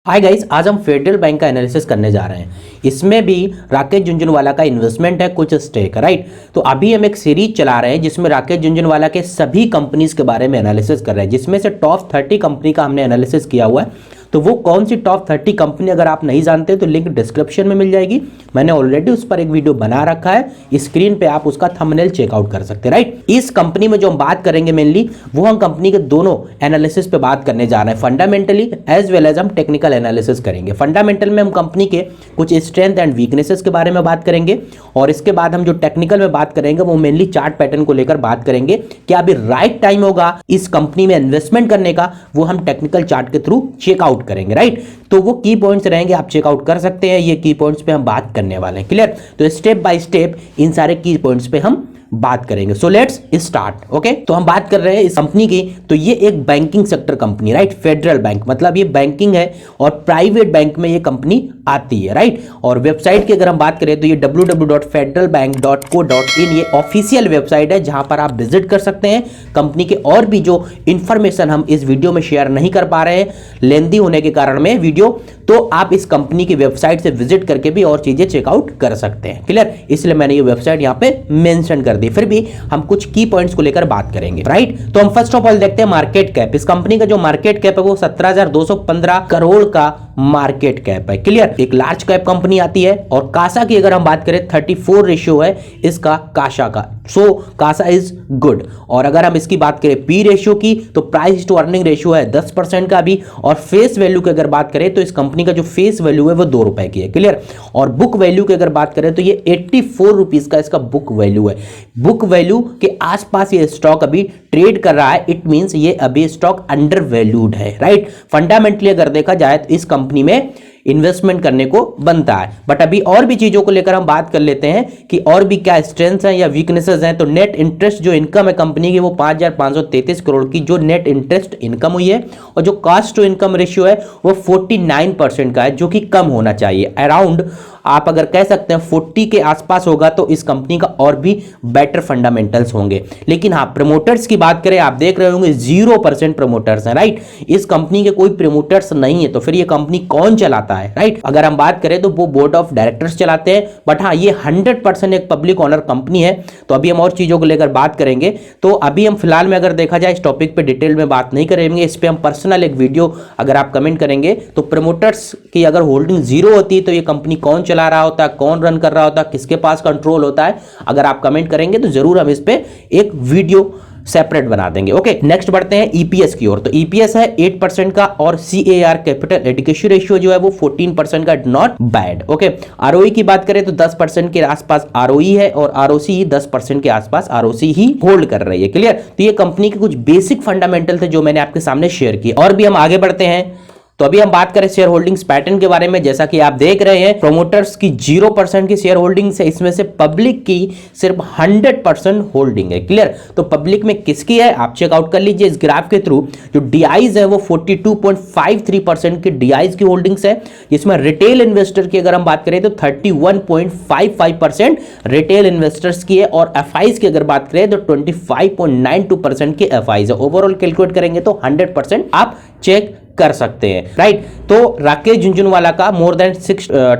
Hi guys, आज हम federal bank का एनालिसिस करने जा रहे हैं। इसमें भी राकेश झुनझुनवाला का इन्वेस्टमेंट है, कुछ स्टेक, राइट। तो अभी हम एक सीरीज चला रहे हैं जिसमें राकेश झुनझुनवाला के सभी कंपनीज के बारे में एनालिसिस कर रहे हैं, जिसमें से टॉप 30 कंपनी का हमने एनालिसिस किया हुआ है। तो वो कौन सी टॉप 30 कंपनी अगर आप नहीं जानते तो लिंक डिस्क्रिप्शन में मिल जाएगी। मैंने ऑलरेडी उस पर एक वीडियो बना रखा है, स्क्रीन पे आप उसका थंबनेल चेकआउट कर सकते हैं, राइट। इस कंपनी में जो हम बात करेंगे मेनली वो हम कंपनी के दोनों एनालिसिस पे बात करने जा रहे हैं, फंडामेंटली एज वेल एज हम टेक्निकल एनालिसिस करेंगे। फंडामेंटल में हम कंपनी के कुछ स्ट्रेंथ एंड वीकनेसेस के बारे में बात करेंगे और इसके बाद हम जो टेक्निकल में बात करेंगे वो मेनली चार्ट पैटर्न को लेकर बात करेंगे कि अभी राइट टाइम होगा इस कंपनी में इन्वेस्टमेंट करने का, वो हम टेक्निकल चार्ट के थ्रू चेकआउट करेंगे, राइट। तो वो की पॉइंट्स रहेंगे, आप चेकआउट कर सकते हैं। ये की पॉइंट्स पे हम बात करने वाले हैं, क्लियर। तो स्टेप बाय स्टेप इन सारे की पॉइंट्स पे हम बात करेंगे। So let's start. ओके, तो हम बात कर रहे हैं इस कंपनी की। तो ये एक banking sector company, right. Federal bank मतलब ये बैंकिंग है और प्राइवेट बैंक में ये कंपनी आती है, राइट। और वेबसाइट की अगर हम बात करें तो ये www.federalbank.co.in ये ऑफिशियल वेबसाइट है जहां पर आप विजिट कर सकते हैं। कंपनी के और भी जो इंफॉर्मेशन हम इस वीडियो में शेयर नहीं कर पा रहे हैं लेंदी होने के कारण में वीडियो, तो आप इस कंपनी की वेबसाइट से विजिट करके भी और चीजें चेकआउट कर सकते हैं, क्लियर। इसलिए मैंने ये वेबसाइट यहां पे मेंशन कर दी। फिर भी हम कुछ की पॉइंट्स को लेकर बात करेंगे, राइट। तो हम फर्स्ट ऑफ ऑल देखते हैं मार्केट कैप। इस कंपनी का जो मार्केट कैप है वो 17,215 करोड़ का मार्केट कैप है, क्लियर। एक लार्ज कैप कंपनी आती है। और कासा की अगर हम बात करें 34 रेशियो है इसका कासा का, सो कासा इज गुड। और अगर हम इसकी बात करें पी रेशियो की तो प्राइस टू अर्निंग रेशियो है 10% का भी। और फेस वैल्यू की अगर बात करें तो इस कंपनी का जो फेस वैल्यू है वो 2 रुपए की है, क्लियर। और बुक वैल्यू की अगर बात करें तो ये 84 रुपीज का इसका बुक वैल्यू है। बुक वैल्यू के आसपास ये स्टॉक अभी ट्रेड कर रहा है, इट मींस ये अभी स्टॉक अंडर वैल्यूड है, राइट। फंडामेंटली अगर देखा जाए तो इस कंपनी में इन्वेस्टमेंट करने को बनता है। बट अभी और भी चीजों को लेकर हम बात कर लेते हैं कि और भी क्या स्ट्रेंथ्स हैं या वीकनेसेस हैं। तो नेट इंटरेस्ट जो इनकम है कंपनी की वो 5,533 करोड़ की जो नेट इंटरेस्ट इनकम हुई है। और जो कॉस्ट टू इनकम रेशियो है वो 49% का है, जो कि कम होना चाहिए। अराउंड आप अगर कह सकते हैं 40 के आसपास होगा तो इस कंपनी का और भी बेटर फंडामेंटल्स होंगे। लेकिन हाँ, प्रमोटर्स की बात करें, आप देख रहे होंगे 0% प्रमोटर्स हैं, राइट। इस कंपनी के कोई प्रमोटर्स नहीं है, तो फिर ये कंपनी कौन चलाता है, राइट। अगर हम बात करें तो वो बोर्ड ऑफ डायरेक्टर्स चलाते हैं। बट हाँ, ये 100% एक पब्लिक ऑनर कंपनी है। तो अभी हम और चीजों को लेकर बात करेंगे। तो अभी हम फिलहाल में अगर देखा जाए इस टॉपिक पे डिटेल में बात नहीं करेंगे, इस पे हम पर्सनल एक वीडियो अगर आप कमेंट करेंगे तो प्रमोटर्स की अगर होल्डिंग 0 होती है तो ये कंपनी कौन चला रहा होता है, कौन रन कर रहा होता है, किसके पास कंट्रोल होता है, अगर आप कमेंट करेंगे तो जरूर हम इस पे एक वीडियो सेपरेट बना देंगे। ओके, नेक्स्ट बढ़ते हैं ईपीएस की ओर। तो ईपीएस है 8% का और सीएआर कैपिटल एडिक्वेशन रेशियो जो है वो 14% का, नॉट बैड। ओके, आरओई की बात करें तो 10% के आसपास आरओई है और आरओसी 10% के आसपास आरओसी ही होल्ड कर रही है, क्लियर। तो ये कंपनी के कुछ बेसिक फंडामेंटल थे जो मैंने आपके सामने शेयर किए। और भी हम आगे बढ़ते हैं। तो अभी हम बात करें शेयर होल्डिंग्स पैटर्न के बारे में। जैसा कि आप देख रहे हैं प्रोमोटर्स की 0% की शेयर होल्डिंग्स है, इसमें से पब्लिक की सिर्फ 100% होल्डिंग है, क्लियर। तो पब्लिक में किसकी है आप चेकआउट कर लीजिए इस ग्राफ के थ्रू। जो डीआईज है वो 42.53% की डीआईज की होल्डिंग्स है, जिसमें रिटेल इन्वेस्टर की अगर हम बात करें तो 31.55% रिटेल इन्वेस्टर्स की है। और एफआईज की अगर बात करें तो 25.92% की एफआईज है। ओवरऑल कैलकुलेट करेंगे तो 100% आप चेक कर सकते हैं, राइट। तो राकेश झुनझुनवाला का मोर देन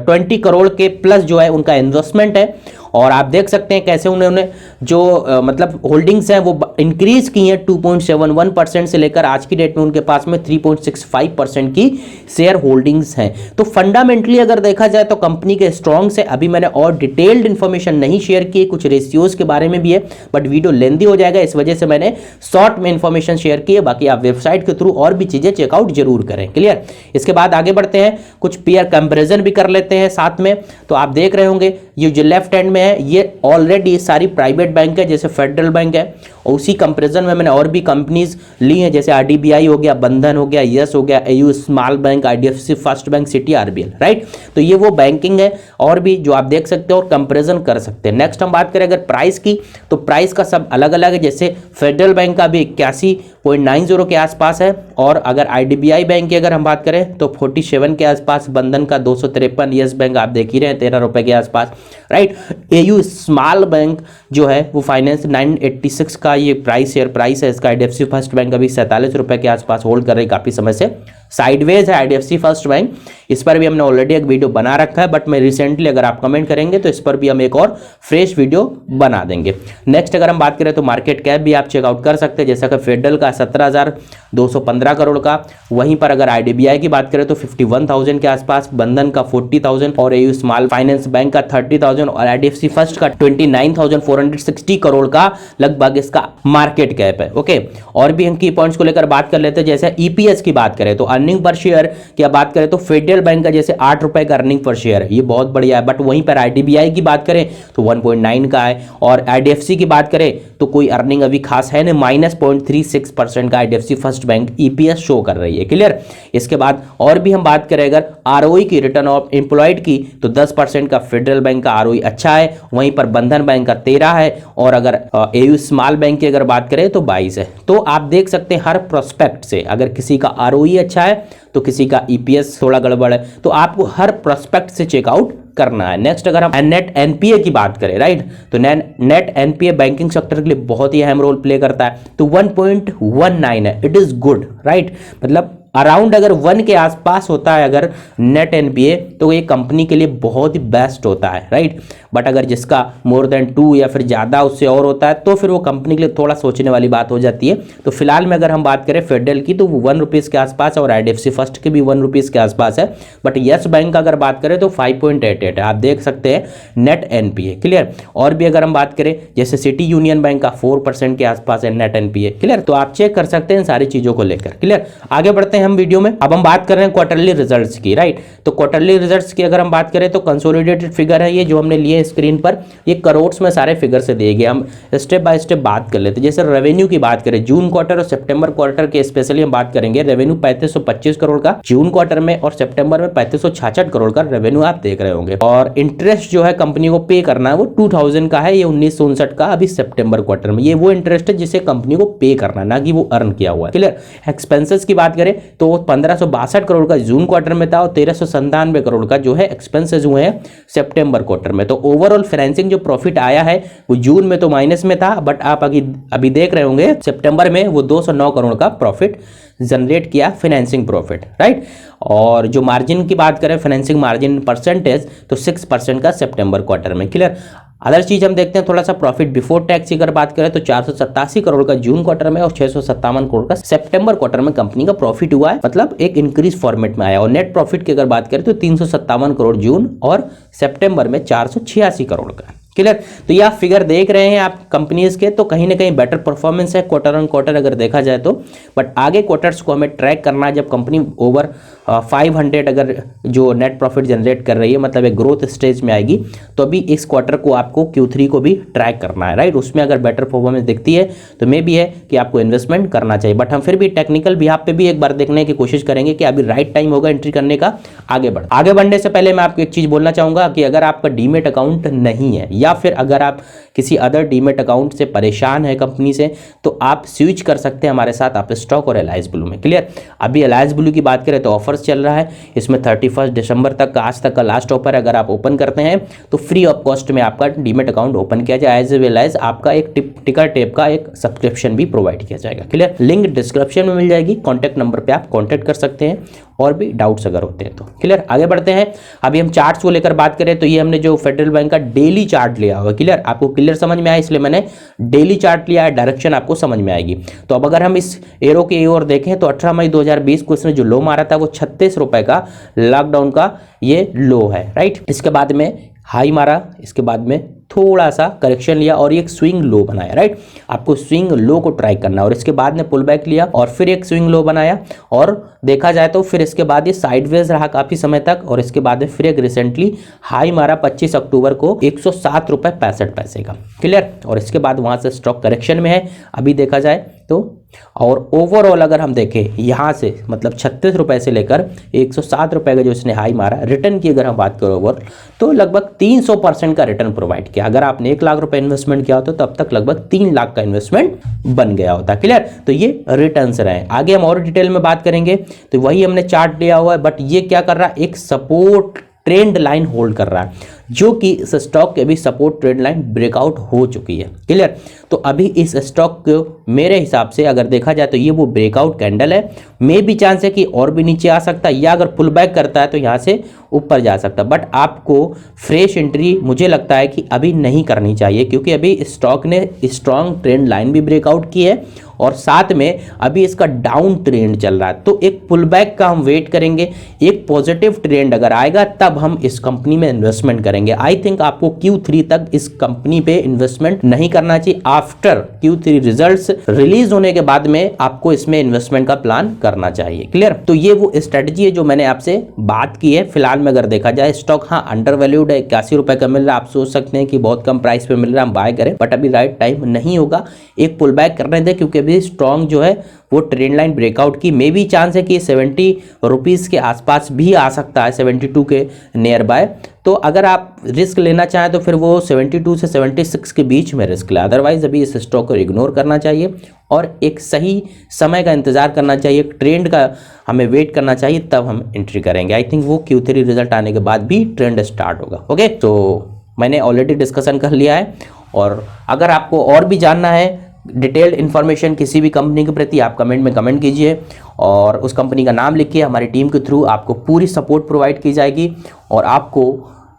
20 करोड़ के प्लस जो है उनका इन्वेस्टमेंट है। और आप देख सकते हैं कैसे उन्होंने जो मतलब होल्डिंग्स हैं वो इंक्रीज की हैं 2.71% से लेकर आज की डेट में उनके पास में 3.65% की शेयर होल्डिंग्स हैं। तो फंडामेंटली अगर देखा जाए तो कंपनी के स्ट्रॉन्ग से अभी मैंने और डिटेल्ड इंफॉर्मेशन नहीं शेयर की, कुछ रेशियोज के बारे में भी है बट वीडियो लेंदी हो जाएगा, इस वजह से मैंने शॉर्ट में इंफॉर्मेशन शेयर की है। बाकी आप वेबसाइट के थ्रू और भी चीजें चेकआउट जरूर करें, क्लियर। इसके बाद आगे बढ़ते हैं, कुछ पेयर कंपेरिजन भी कर लेते हैं साथ में। तो आप देख रहे होंगे ये जो लेफ्ट हैंड में है ये ऑलरेडी सारी प्राइवेट बैंक है, जैसे फेडरल बैंक है। और उसी कंपैरिजन में मैंने और भी कंपनीज ली हैं, जैसे आरडीबीआई हो गया, बंधन हो गया, यस हो गया, AU small bank, IDFC first bank, city, RBL, right. तो ये वो बैंकिंग है और भी जो आप देख सकते हो और कंपैरिजन कर सकते हैं। नेक्स्ट हम बात करें अगर प्राइस की, तो प्राइस का सब अलग अलग है। जैसे फेडरल बैंक का भी 81.90 के आसपास है। और अगर आईडीबीआई बैंक की अगर हम बात करें तो 47 के आसपास, बंधन का 253, यस बैंक आप देख ही रहे हैं 13 रुपए के आसपास, राइट। एयू स्मॉल बैंक जो है वो फाइनेंस 986 का ये प्राइस शेयर प्राइस है इसका। आईडीएफसी फर्स्ट बैंक अभी 47 रुपए के आसपास होल्ड कर रही, काफी समय से साइडवेज है आईडीएफसी फर्स्ट बैंक, इस पर भी हमने ऑलरेडी एक वीडियो बना रखा है, बट मैं रिसेंटली अगर आप कमेंट करेंगे तो इस पर भी हम एक और फ्रेश वीडियो बना देंगे। नेक्स्ट अगर हम बात करें तो मार्केट कैप भी आप चेकआउट कर सकते हैं, जैसा कि फेडरल का 17,215 करोड़ का, वहीं पर अगर आईडीबीआई की बात करें तो 51,000 के आसपास, बंधन का 40,000 और एयू स्मॉल फाइनेंस बैंक का 30,000 और आईडीएफसी फर्स्ट का 29,460 करोड़ का लगभग इसका मार्केट कैप है। ओके, और भी हम की पॉइंट्स को लेकर बात कर लेते हैं। जैसे ईपीएस की बात करें तो अर्निंग पर शेयर की बात करें तो फेडरल बैंक का जैसे 8 रुपए का अर्निंग पर शेयर है, ये बहुत बढ़िया है, बट वहीं पर आईडीबीआई की बात करें तो 1.9 का है, और आईडीएफसी की बात करें तो कोई अर्निंग अभी खास है नहीं, -0.36% का IDFC first bank EPS show कर रही है। क्लियर। इसके बाद और भी हम बात करें अगर आरओई की, रिटर्न ऑफ एम्प्लॉयड की, तो 10% का फेडरल बैंक का आरओई अच्छा है, वहीं पर बंधन बैंक का 13 है, और अगर एयू स्मॉल बैंक की अगर बात करें तो 22 है। तो आप देख सकते हैं हर प्रोस्पेक्ट से अगर किसी का आरओई अच्छा है तो किसी का ईपीएस थोड़ा गड़बड़ है, तो आपको हर प्रोस्पेक्ट से चेकआउट करना है। नेक्स्ट अगर हम नेट एनपीए की बात करें, राइट, तो नेट एनपीए बैंकिंग सेक्टर के लिए बहुत ही अहम रोल प्ले करता है, तो 1.19 है, इट इज गुड, राइट, मतलब अराउंड अगर 1 के आसपास होता है अगर नेट एनपीए तो ये कंपनी के लिए बहुत ही बेस्ट होता है, राइट, बट अगर जिसका मोर देन 2 या फिर ज़्यादा उससे और होता है तो फिर वो कंपनी के लिए थोड़ा सोचने वाली बात हो जाती है। तो फिलहाल में अगर हम बात करें फेडरल की तो वो 1 रुपीज़ के आसपास है, और आईडीएफसी फर्स्ट के भी 1 रुपीज़ के आसपास है, बट यस बैंक का अगर बात करें तो 5.88 है, आप देख सकते हैं नेट एनपीए। क्लियर। और भी अगर हम बात करें जैसे सिटी यूनियन बैंक का 4% के आसपास है नेट एनपीए। क्लियर। तो आप चेक कर सकते हैं सारी चीज़ों को लेकर। क्लियर। आगे बढ़ते हैं हम वीडियो में। अब हम बात कर रहे हैं क्वार्टरली रिजल्ट्स की, राइट, तो क्वार्टरली रिजल्ट्स की अगर हम बात करें तो कंसोलिडेटेड फिगर है ये जो हमने लिए स्क्रीन पर, ये करोड़्स में सारे फिगर से दिए गए। हम स्टेप बाय स्टेप बात कर लेते हैं। जैसे रेवेन्यू की बात करें जून क्वार्टर और सितंबर क्वार्टर के स्पेशली हम बात करेंगे, रेवेन्यू 3525 करोड़ का जून क्वार्टर में और सितंबर में 3566 करोड़ का रेवेन्यू आप देख रहे होंगे। और इंटरेस्ट जो है कंपनी को पे करना है वो 2000 का है, ये 1959 का अभी सितंबर क्वार्टर में, ये वो इंटरेस्ट है जिसे कंपनी को पे करना, ना कि वो अर्न किया हुआ है। क्लियर। एक्सपेंसेस की बात करें तो 1562 करोड़ का जून क्वार्टर में था और 1397 करोड़ का जो है एक्सपेंसेस हुए हैं सितंबर क्वार्टर में। तो ओवरऑल फाइनेंसिंग जो प्रॉफिट आया है वो जून में तो माइनस में था, बट आप अभी देख रहे होंगे सितंबर में वो 209 करोड़ का प्रॉफिट जनरेट किया, फाइनेंसिंग प्रॉफिट, राइट। और जो मार्जिन की बात करें फाइनेंसिंग मार्जिन परसेंटेज तो 6% का सितंबर क्वार्टर में। क्लियर। अदर चीज हम देखते हैं थोड़ा सा प्रॉफिट बिफोर टैक्स की अगर बात करें तो 487 करोड़ का जून क्वार्टर में और 657 करोड़ का सितंबर क्वार्टर में कंपनी का प्रॉफिट हुआ है, मतलब एक इंक्रीज फॉर्मेट में आया। और नेट प्रॉफिट की अगर बात करें तो 357 करोड़ जून और सितंबर में 486 करोड़ का। क्लियर। तो ये आप फिगर देख रहे हैं आप कंपनीज के, तो कहीं ना कहीं बेटर परफॉर्मेंस है क्वार्टर ऑन क्वार्टर अगर देखा जाए तो, बट आगे क्वार्टर्स को हमें ट्रैक करना है जब कंपनी ओवर 500 अगर जो नेट प्रॉफिट जनरेट कर रही है, मतलब एक ग्रोथ स्टेज में आएगी, तो अभी इस क्वार्टर को आपको Q3 को भी ट्रैक करना है, राइट। उसमें अगर बेटर परफॉर्मेंस दिखती है तो मे भी है कि आपको इन्वेस्टमेंट करना चाहिए, बट हम फिर भी टेक्निकल भी आप पे भी एक बार देखने की कोशिश करेंगे कि अभी राइट टाइम होगा एंट्री करने का। आगे बढ़ने से पहले मैं आपको एक चीज बोलना चाहूंगा कि अगर आपका डीमेट अकाउंट नहीं है या फिर अगर आप किसी अदर डीमेट अकाउंट से परेशान है कंपनी से, तो आप स्विच कर सकते हैं हमारे साथ आप स्टॉक और एलायंस ब्लू में। क्लियर। अभी एलायंस ब्लू की बात करें तो ऑफर्स चल रहा है, इसमें 31 दिसंबर तक का आज तक का लास्ट ऑफर है। अगर आप ओपन करते हैं तो फ्री ऑफ कॉस्ट में आपका डीमेट अकाउंट ओपन किया जाए, एज वेल एज आपका एक टिकर टेप का एक सब्सक्रिप्शन भी प्रोवाइड किया जाएगा। क्लियर। लिंक डिस्क्रिप्शन में मिल जाएगी, कॉन्टैक्ट नंबर पर आप कॉन्टैक्ट कर सकते हैं और भी डाउट्स अगर होते हैं तो। क्लियर। आगे बढ़ते हैं। अभी हम चार्ट्स को लेकर बात करें तो ये हमने जो फेडरल बैंक का डेली चार्ट लिया हुआ। क्लियर। आपको क्लियर समझ में आया इसलिए मैंने डेली चार्ट लिया है, डायरेक्शन आपको समझ में आएगी। तो अब अगर हम इस एरो के ओर देखें तो 18 मई 2020 को इसने जो लो मारा था वो 36 रुपए का लॉकडाउन का ये लो है, राइट। इसके बाद में हाई मारा, इसके बाद में थोड़ा सा करेक्शन लिया और एक स्विंग लो बनाया, राइट। आपको स्विंग लो को ट्राई करना, और इसके बाद में पुल बैक लिया और फिर एक स्विंग लो बनाया, और देखा जाए तो फिर इसके बाद ये साइडवेज रहा काफी समय तक, और इसके बाद में फिर एक रिसेंटली हाई मारा 25 अक्टूबर को 107 रुपए 65 पैसे का। क्लियर। और इसके बाद वहां से स्टॉक करेक्शन में है अभी देखा जाए तो। और ओवरऑल अगर हम देखें यहाँ से मतलब 36 रुपए से लेकर 107 रुपए का जो इसने हाई मारा, रिटर्न की अगर हम बात करें ओवरऑल तो लगभग 300% का रिटर्न प्रोवाइड किया। अगर आपने 1 लाख रुपए इन्वेस्टमेंट किया होता तो तब तक लगभग 3 लाख का इन्वेस्टमेंट बन गया होता। क्लियर। तो ये रिटर्न्स रहे। आगे हम और डिटेल में बात करेंगे तो वही हमने चार्ट लिया हुआ है, बट ये क्या कर रहा है, एक सपोर्ट ट्रेंड लाइन होल्ड कर रहा है, जो कि इस स्टॉक के अभी सपोर्ट ट्रेंड लाइन ब्रेकआउट हो चुकी है। क्लियर? तो अभी इस स्टॉक को मेरे हिसाब से अगर देखा जाए तो ये वो ब्रेकआउट कैंडल है, मे भी चांस है कि और भी नीचे आ सकता है, या अगर पुल बैक करता है तो यहाँ से ऊपर जा सकता है। बट आपको फ्रेश एंट्री मुझे लगता है कि अभी नहीं करनी चाहिए, क्योंकि अभी स्टॉक ने स्ट्रॉन्ग ट्रेंड लाइन भी ब्रेकआउट की है और साथ में अभी इसका डाउन ट्रेंड चल रहा है। तो एक पुल बैक का हम वेट करेंगे, एक पॉजिटिव ट्रेंड अगर आएगा तब हम इस कंपनी में इन्वेस्टमेंट करेंगे। आई थिंक आपको Q3 तक इस कंपनी पे इन्वेस्टमेंट नहीं करना चाहिए। आफ्टर Q3 रिजल्ट्स रिलीज होने के बाद में आपको इसमें इन्वेस्टमेंट का प्लान करना चाहिए। क्लियर? तो ये वो स्ट्रेटजी है जो मैंने आपसे बात की है। फिलहाल में अगर देखा जाए स्टॉक हाँ अंडर वैल्यूड है, 81 रुपए का मिल रहा है। आप सोच सकते हैं कि बहुत कम प्राइस पे मिल रहा है, हम बाय करें, बट अभी राइट टाइम नहीं होगा। एक पुल बैक करने दें, क्योंकि अभी स्ट्रॉन्ग जो है वो ट्रेंड लाइन ब्रेकआउट की, मे भी चांस है कि 70 रुपीज़ के आसपास भी आ सकता है, 72 के नियर बाय। तो अगर आप रिस्क लेना चाहें तो फिर वो 72 से 76 के बीच में रिस्क लें, अदरवाइज अभी इस स्टॉक को इग्नोर करना चाहिए और एक सही समय का इंतजार करना चाहिए, ट्रेंड का हमें वेट करना चाहिए, तब हम एंट्री करेंगे। आई थिंक वो Q3 रिजल्ट आने के बाद भी ट्रेंड स्टार्ट होगा। ओके, तो मैंने ऑलरेडी डिस्कशन कर लिया है, और अगर आपको और भी जानना है डिटेल्ड इन्फॉर्मेशन किसी भी कंपनी के प्रति, आप कमेंट में कमेंट कीजिए और उस कंपनी का नाम लिखिए। हमारी टीम के थ्रू आपको पूरी सपोर्ट प्रोवाइड की जाएगी और आपको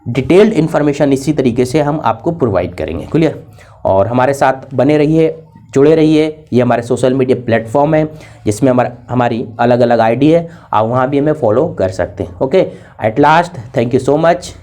डिटेल्ड इन्फॉर्मेशन इसी तरीके से हम आपको प्रोवाइड करेंगे। क्लियर? और हमारे साथ बने रहिए, जुड़े रहिए। ये हमारे सोशल मीडिया प्लेटफॉर्म है जिसमें हमारी अलग अलग आईडी है, आप वहाँ भी हमें फॉलो कर सकते हैं। Okay, at last thank you so much.